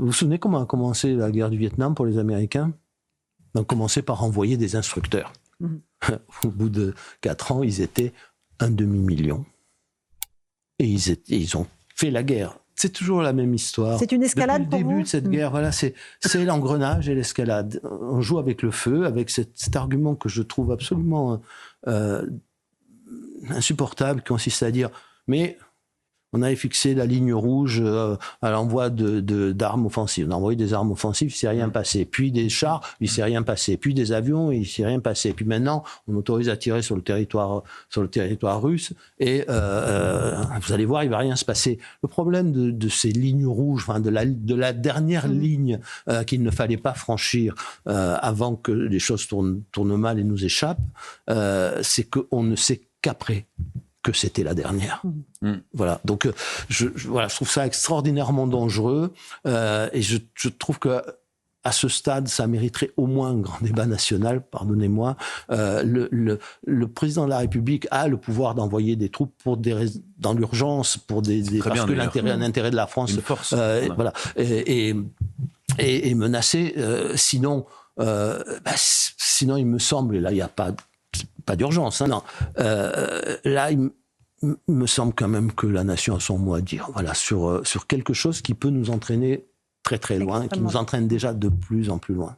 vous souvenez comment a commencé la guerre du Vietnam pour les Américains? Ils ont commencé par envoyer des instructeurs. Au bout de 4 ans, ils étaient 1,5 million. Et ils ont fait la guerre. C'est toujours la même histoire. C'est une escalade depuis le pour début vous de cette guerre, voilà, c'est l'engrenage et l'escalade. On joue avec le feu, avec cet argument que je trouve absolument insupportable, qui consiste à dire mais on avait fixé la ligne rouge à l'envoi d'armes offensives. On a envoyé des armes offensives, il ne s'est rien passé. Puis des chars, il ne s'est rien passé. Puis des avions, il ne s'est rien passé. Puis maintenant, on autorise à tirer sur le territoire russe. Et vous allez voir, il ne va rien se passer. Le problème de ces lignes rouges, enfin de la dernière ligne qu'il ne fallait pas franchir avant que les choses tournent mal et nous échappent, c'est qu'on ne sait qu'après que c'était la dernière. Voilà. Donc, je trouve ça extraordinairement dangereux et je trouve que à ce stade, ça mériterait au moins un grand débat national, pardonnez-moi. Le président de la République a le pouvoir d'envoyer des troupes dans l'urgence, parce que l'intérêt de la France, voilà, et menacé. Sinon, il me semble, et là, il n'y a pas d'urgence. Hein, non. Là, il me semble quand même que la nation a son mot à dire. Voilà, sur quelque chose qui peut nous entraîner très très loin, et qui nous entraîne déjà de plus en plus loin.